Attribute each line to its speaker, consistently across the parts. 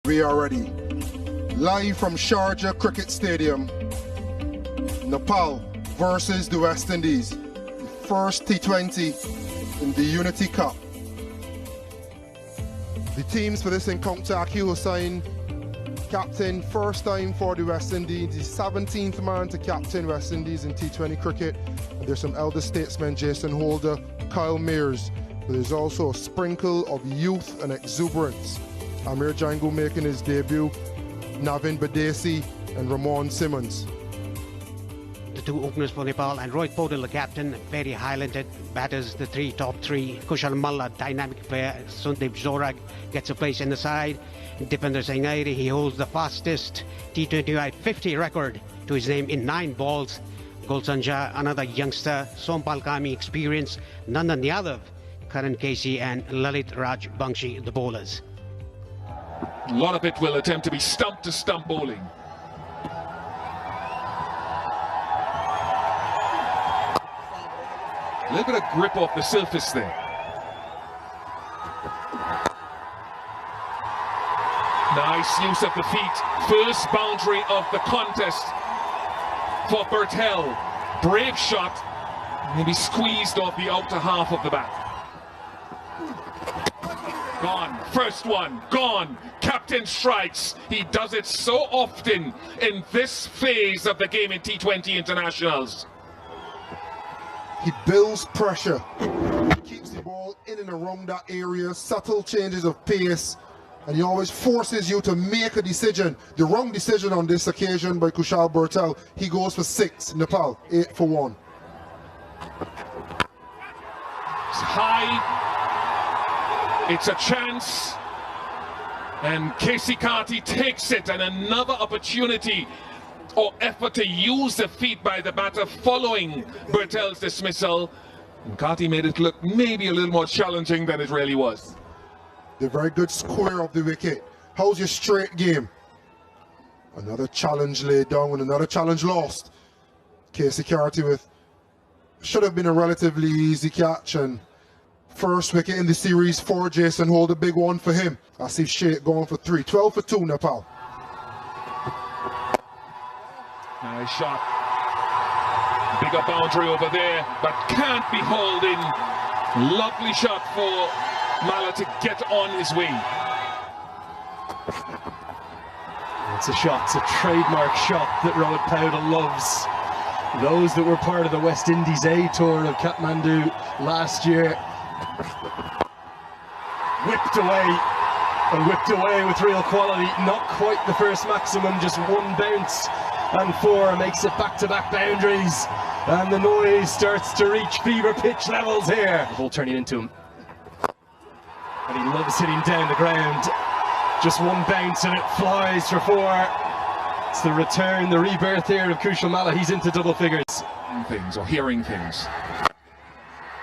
Speaker 1: We are ready. Live from Sharjah Cricket Stadium, Nepal versus the West Indies. The first T20 in the Unity Cup. The teams for this encounter: Akil Hussain, captain, first time for the West Indies, the 17th man to captain West Indies in T20 cricket. And there's some elder statesmen: Jason Holder, Kyle Mears. But there's also a sprinkle of youth and exuberance. Amir Jangu making his debut, Navin Badesi and Ramon Simmons.
Speaker 2: The two openers for Nepal, and Rohit Paudel, the captain, very highlighted. Batters, the top three. Kushal Malla, dynamic player. Sundeep Zorag gets a place in the side. Defender Sainairi, he holds the fastest T20 50 record to his name in 9 balls. Gulsanja, another youngster. Sompal Kami, experience. Nandan Yadav, Karan Casey, and Lalit Raj Bangshi, the bowlers.
Speaker 3: A lot of it will attempt to be stump-to-stump bowling. A little bit of grip off the surface there. Nice use of the feet. First boundary of the contest for Bertel. Brave shot. Maybe squeezed off the outer half of the bat. Gone. First one. Gone. Captain strikes. He does it so often in this phase of the game in T20 internationals.
Speaker 1: He builds pressure. He keeps the ball in and around that area. Subtle changes of pace. And he always forces you to make a decision. The wrong decision on this occasion by Kushal Bertel. He goes for 6. Nepal, 8 for 1.
Speaker 3: It's high. It's a chance, and Casey Carty takes it, and another opportunity or effort to use the feet by the batter following Bertel's dismissal. And Carty made it look maybe a little more challenging than it really was.
Speaker 1: The very good square of the wicket. How's your straight game? Another challenge laid down and another challenge lost. Casey Carty with should have been a relatively easy catch, and first wicket in the series for Jason Holder, big one for him. Asif Sheikh going for 3. 12 for 2, Nepal.
Speaker 3: Nice shot. Bigger boundary over there, but can't be hauled in. Lovely shot for Malla to get on his way.
Speaker 4: It's a shot, it's a trademark shot that Rohit Paudel loves. Those that were part of the West Indies A tour of Kathmandu last year. Whipped away with real quality. Not quite the first maximum, just one bounce, and 4 makes it back-to-back boundaries, and the noise starts to reach fever pitch levels here. The ball turning into him, and he loves hitting down the ground. Just one bounce and it flies for 4. It's the return, the rebirth here of Kushal Malla. He's into double figures.
Speaker 3: Things or hearing things.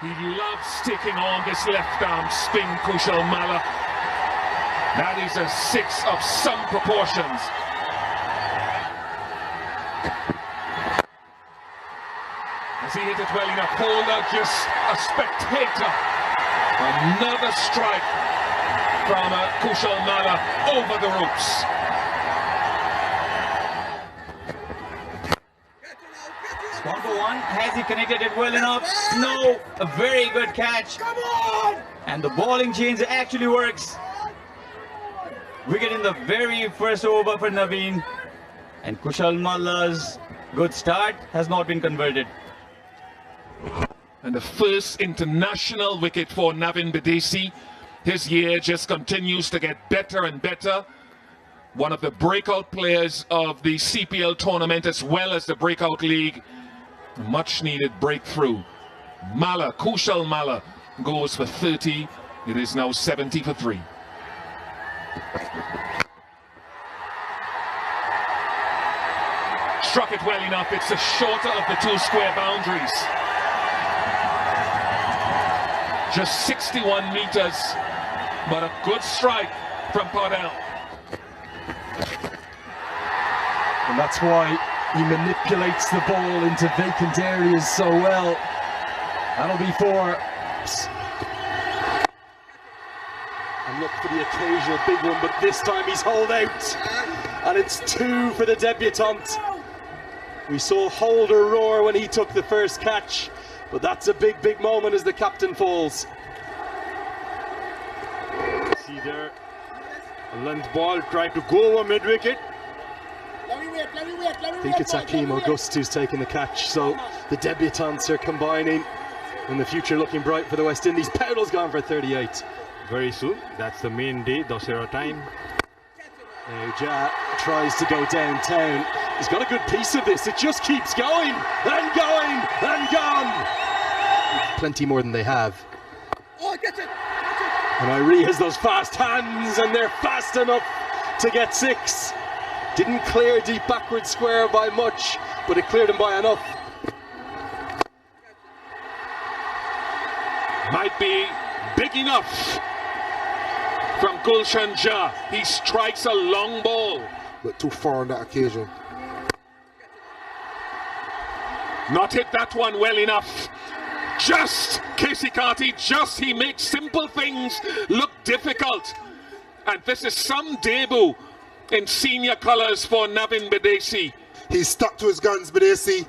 Speaker 3: He loves taking on this left arm spin, Kushal Malla. That is a 6 of some proportions. Has he hit it well enough? Holder just a spectator. Another strike from Kushal Malla over the ropes.
Speaker 5: One for one. Has he connected it well enough? No. A very good catch. Come on! And the bowling change actually works. Wicket in the very first over for Naveen. And Kushal Malla's good start has not been converted.
Speaker 3: And the first international wicket for Navin Badesi. His year just continues to get better and better. One of the breakout players of the CPL tournament as well as the breakout league. A much needed breakthrough. Malla, Kushal Malla goes for 30. It is now 70 for 3. Struck it well enough. It's the shorter of the 2 square boundaries. Just 61 meters, but a good strike from Paudel.
Speaker 4: And that's why he manipulates the ball into vacant areas so well. That'll be 4. And look, for the occasional big one, but this time he's holed out. And it's 2 for the debutant. We saw Holder roar when he took the first catch, but that's a big, big moment as the captain falls. See there, a length ball trying to go over mid-wicket. I think it's Hakeem August who's taking the catch, so the debutants are combining and the future looking bright for the West Indies. Powell's gone for 38.
Speaker 6: Very soon, that's the main day, Dussehra time.
Speaker 4: Now Ja tries to go downtown. He's got a good piece of this. It just keeps going and going and gone. Plenty more than they have.
Speaker 7: Oh, get it!
Speaker 4: And Irie has those fast hands, and they're fast enough to get 6. Didn't clear deep backward square by much, but it cleared him by enough.
Speaker 3: Might be big enough from Gulshan Jah. He strikes a long ball.
Speaker 1: But too far on that occasion.
Speaker 3: Not hit that one well enough. Just Casey Carty, just he makes simple things look difficult. And this is some debut in senior colours for Navin Bidesi.
Speaker 1: He's stuck to his guns, Bidesi.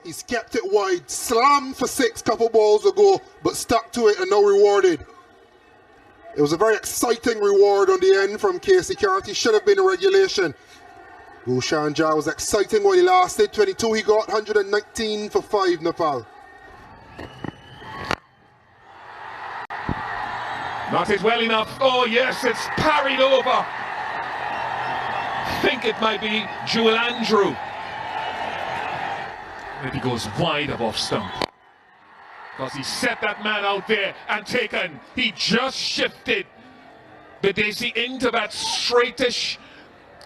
Speaker 1: He's kept it wide. Slammed for 6 couple balls ago, but stuck to it and now rewarded. It was a very exciting reward on the end from Casey Carty. Should have been a regulation. Gulshan Jah was exciting while he lasted. 22 he got, 119 for 5 Nepal.
Speaker 3: Not hit well enough. Oh yes, it's parried over. Think it might be Jewel Andrew. Maybe goes wide of off stump. Because he set that man out there and taken. He just shifted Bidesi into that straightish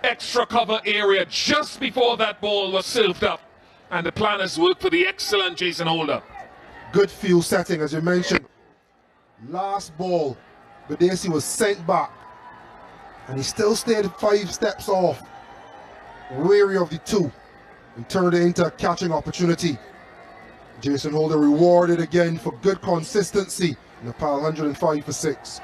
Speaker 3: extra cover area just before that ball was silved up. And the planners worked for the excellent Jason Holder.
Speaker 1: Good field setting, as you mentioned. Last ball, Bidesi was sent back. And he still stayed 5 steps off. Wary of the 2. And turned it into a catching opportunity. Jason Holder rewarded again for good consistency. Nepal 105 for 6.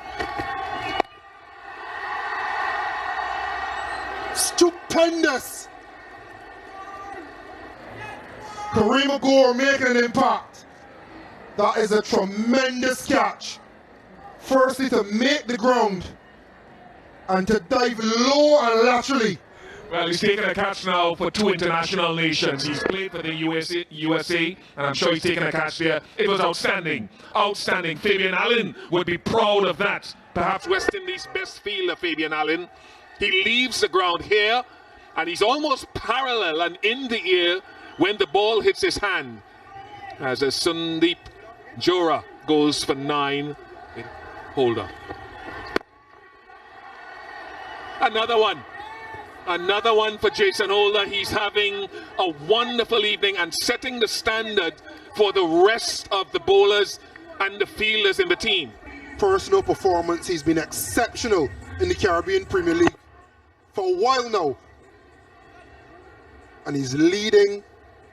Speaker 1: Stupendous! Kareem Agor making an impact. That is a tremendous catch. Firstly to make the ground and to dive low and laterally.
Speaker 3: Well, he's taken a catch now for 2 international nations. He's played for the USA, and I'm sure he's taken a catch there. It was outstanding. Outstanding. Fabian Allen would be proud of that. Perhaps West Indies' best fielder, Fabian Allen. He leaves the ground here, and he's almost parallel and in the air when the ball hits his hand. As a Sundeep Jora goes for 9. Holder. Another one. Another one for Jason Holder. He's having a wonderful evening and setting the standard for the rest of the bowlers and the fielders in the team.
Speaker 1: Personal performance, he's been exceptional in the Caribbean Premier League for a while now. And he's leading,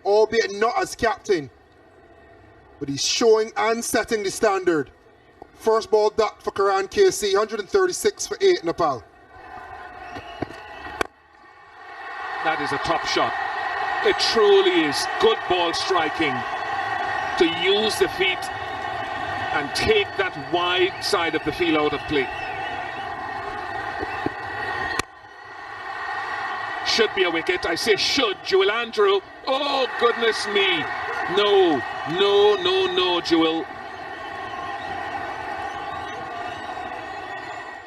Speaker 1: albeit not as captain, but he's showing and setting the standard. First ball ducked for Karan KC, 136 for 8 Nepal.
Speaker 3: That is a top shot. It truly is good ball striking to use the feet and take that wide side of the field out of play. Should be a wicket. I say should. Jewel Andrew. Oh, goodness me. No, no, no, no, Jewel.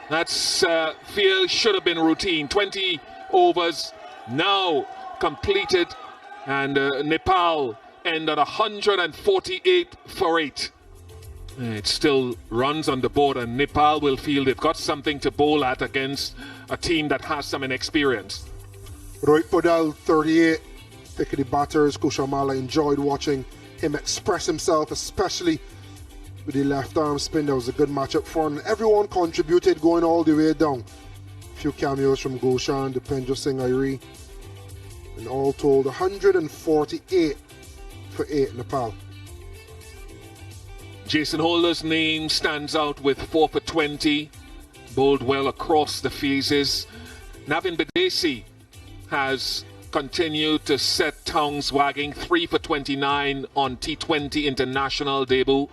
Speaker 3: That's field should have been routine. 20 overs. Now completed, and Nepal end at 148 for 8. It still runs on the board, and Nepal will feel they've got something to bowl at against a team that has some inexperience.
Speaker 1: Rohit Podal, 38, pick of the batters. Kushamala enjoyed watching him express himself, especially with the left arm spin. That was a good matchup for him. Everyone contributed going all the way down. Few cameos from Gulshan, Dipendra Singh Irie, and all told 148 for 8 Nepal.
Speaker 3: Jason Holder's name stands out with 4 for 20. bowled well across the phases. Navin Bidesi has continued to set tongues wagging, 3 for 29 on T20 international debut.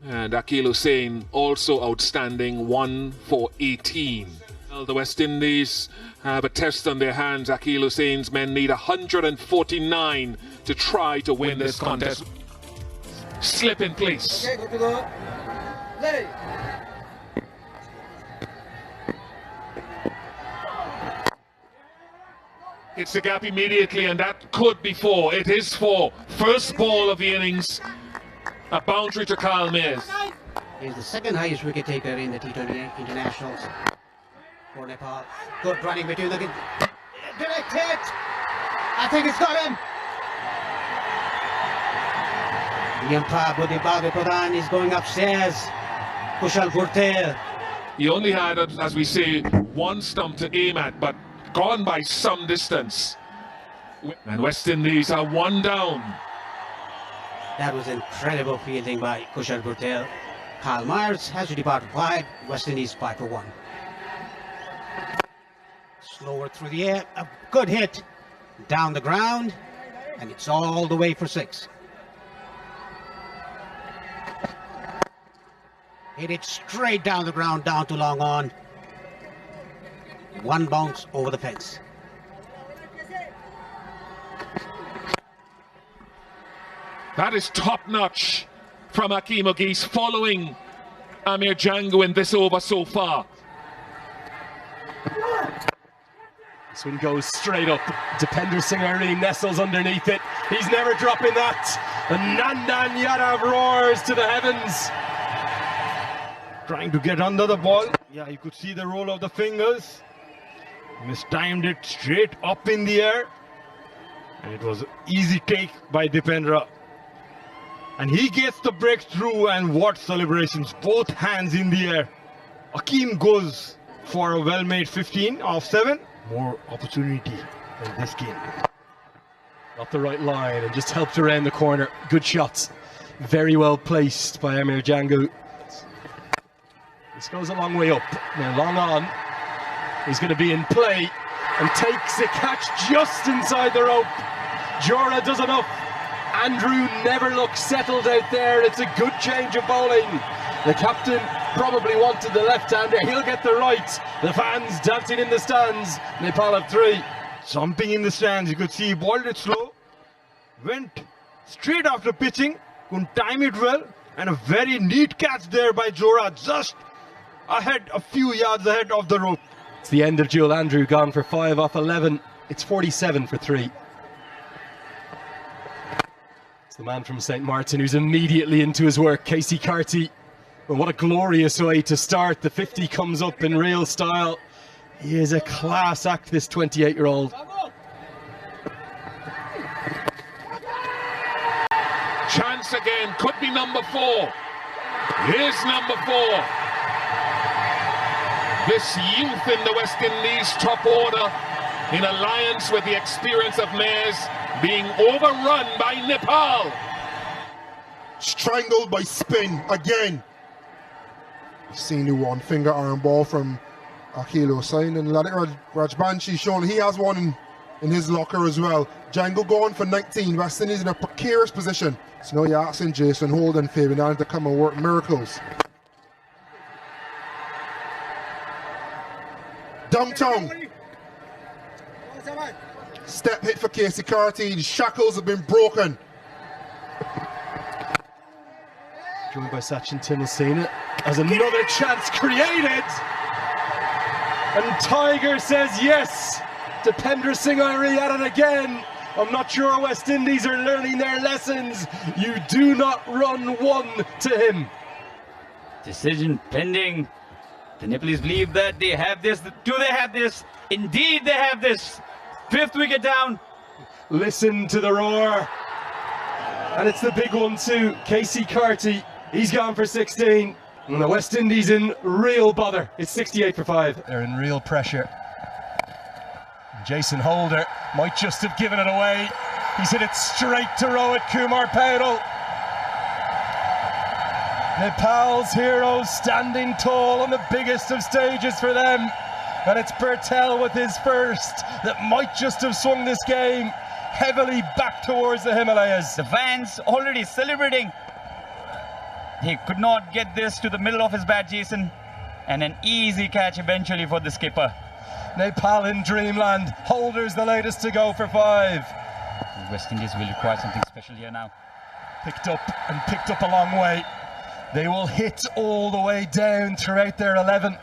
Speaker 3: And Akil Hussain also outstanding, 1 for 18. Well, the West Indies have a test on their hands. Akil Hussain's men need 149 to try to win this contest. Slip in place.
Speaker 7: Okay, good to go. Play.
Speaker 3: Hits the gap immediately, and that could be 4. It is 4. First ball of the innings. A boundary to Kyle Mayers.
Speaker 2: He's the second highest wicket taker in the T20 internationals for Nepal. Good running between the... Direct hit! I think it's got him! The umpire Budhi Bhagavapuran is going upstairs. Kushal Bhurtel.
Speaker 3: He only had, as we say, one stump to aim at, but gone by some distance. And West Indies are 1 down.
Speaker 2: That was incredible fielding by Kushal Bhurtel. Kyle Myers has to depart wide. West Indies 5 for 1. Slower through the air. A good hit. Down the ground. And it's all the way for 6. Hit it straight down the ground, down to long on. 1 bounce over the fence.
Speaker 3: That is top-notch from Hakeem Ogis, following Amir Django in this over so far.
Speaker 4: This one goes straight up. Dipender Singh really nestles underneath it. He's never dropping that. And Nandan Yadav roars to the heavens.
Speaker 6: Trying to get under the ball. Yeah, you could see the roll of the fingers. Mistimed it straight up in the air. And it was an easy take by Dipendra. And he gets the breakthrough, and what celebrations, both hands in the air. Hakeem goes for a well-made 15 off 7. More opportunity in this game.
Speaker 4: Got the right line and just helped around the corner. Good shots. Very well placed by Amir Django. This goes a long way up. Now long on. He's going to be in play and takes a catch just inside the rope. Jora does enough. Andrew never looks settled out there. It's a good change of bowling. The captain probably wanted the left-hander. He'll get the right. The fans dancing in the stands. Nepal have 3.
Speaker 6: Jumping in the stands, you could see he bowled it slow. Went straight after pitching. Couldn't time it well. And a very neat catch there by Jora. Just ahead, a few yards ahead of the rope.
Speaker 4: It's the end of Jewel Andrew, gone for 5 off 11. It's 47 for 3. It's the man from St. Martin who's immediately into his work, Casey Carty. And what a glorious way to start. The 50 comes up in real style. He is a class act, this 28-year-old.
Speaker 3: Chance again, could be number 4. Here's number 4. This youth in the West Indies top order, in alliance with the experience of Mayers, being overrun by Nepal.
Speaker 1: Strangled by spin again. You've seen the one finger arm ball from Akil Hussain, and Rajbanshi showing he has one in his locker as well. Django going for 19. West Indies in a precarious position. So now you're asking Jason Holt and Fabian Allen to come and work miracles. Downtown. Step hit for Casey Carty. The shackles have been broken.
Speaker 4: Joined by Sachin Tendulkar as another chance created. And Tiger says yes. Dipender Singh at it again. I'm not sure West Indies are learning their lessons. You do not run 1 to him.
Speaker 5: Decision pending. The Nepalese believe that they have this. Do they have this? Indeed they have this. 5th wicket down.
Speaker 4: Listen to the roar. And it's the big one too. Casey Carty. He's gone for 16. And the West Indies in real bother. It's 68 for 5. They're in real pressure. Jason Holder might just have given it away. He's hit it straight to Rohit Kumar Paudel. Nepal's heroes standing tall on the biggest of stages for them. And it's Bertel with his first that might just have swung this game heavily back towards the Himalayas.
Speaker 5: The fans already celebrating. He could not get this to the middle of his bat, Jason. And an easy catch eventually for the skipper.
Speaker 4: Nepal in dreamland. Holders the latest to go for 5.
Speaker 5: West Indies will require something special here now.
Speaker 4: Picked up a long way. They will hit all the way down throughout their 11.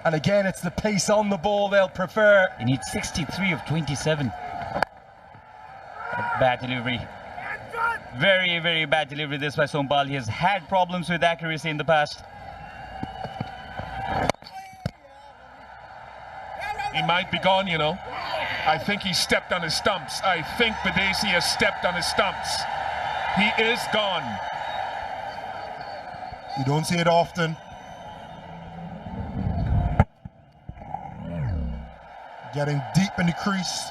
Speaker 4: And again, it's the pace on the ball they'll prefer.
Speaker 5: He needs 63 of 27. Bad delivery. Very, very bad delivery this by Sompal. He has had problems with accuracy in the past.
Speaker 3: He might be gone, you know. I think he stepped on his stumps. I think Badesi has stepped on his stumps. He is gone.
Speaker 1: You don't see it often. Getting deep in the crease,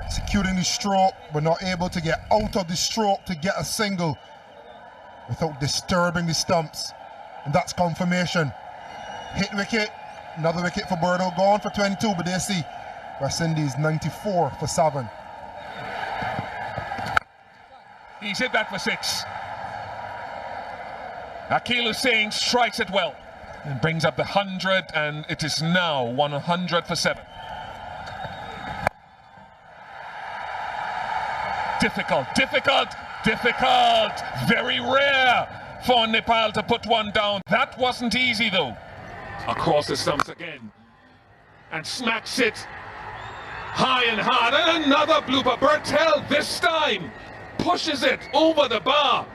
Speaker 1: executing the stroke, but not able to get out of the stroke to get a single without disturbing the stumps. And that's confirmation. Hit wicket, another wicket for Birdo, gone for 22, but they see West Indies 94 for 7.
Speaker 3: He's hit that for 6. Akil Hussain strikes it well and brings up the 100, and it is now 100 for 7. Difficult. Very rare for Nepal to put one down. That wasn't easy though. Across the stumps again, and smacks it high and hard, and another blooper. Bertel this time pushes it over the bar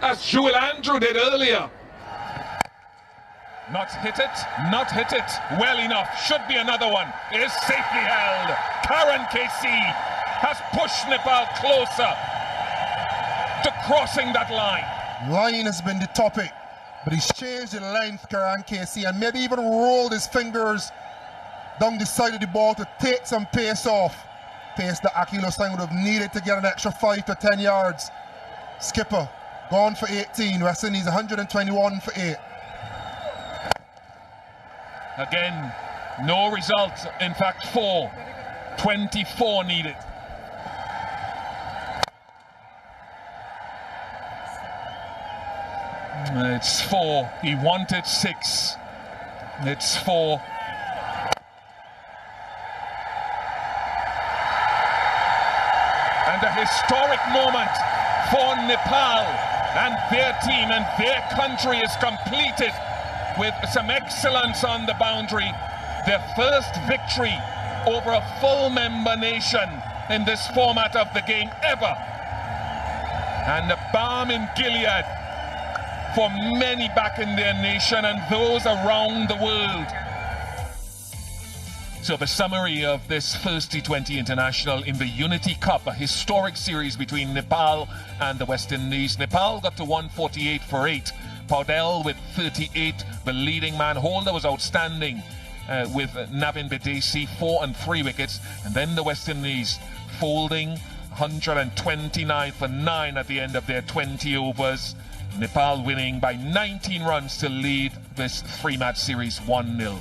Speaker 3: as Jewel Andrew did earlier. Not hit it well enough. Should be another one. It is safely held. Karan KC has pushed Nepal closer to crossing that line.
Speaker 1: Line has been the topic, but he's changed the length, Karan KC, and maybe even rolled his fingers down the side of the ball to take some pace off. Pace that Akil Hussain would have needed to get an extra 5 to 10 yards. Skipper gone for 18. West Indies 121 for 8.
Speaker 3: Again, no result. In fact, 4. 24 needed. It's 4. He wanted 6. It's 4. And a historic moment for Nepal and their team and their country is completed with some excellence on the boundary. Their first victory over a full member nation in this format of the game ever. And a balm in Gilead for many back in their nation and those around the world. So the summary of this first T20 International in the Unity Cup, a historic series between Nepal and the West Indies. Nepal got to 148 for 8. Paudel with 38, the leading man. Holder was outstanding with Navin Bidesi, 4 and 3 wickets. And then the West Indies folding 129 for 9 at the end of their 20 overs. Nepal winning by 19 runs to lead this 3-match series 1-0.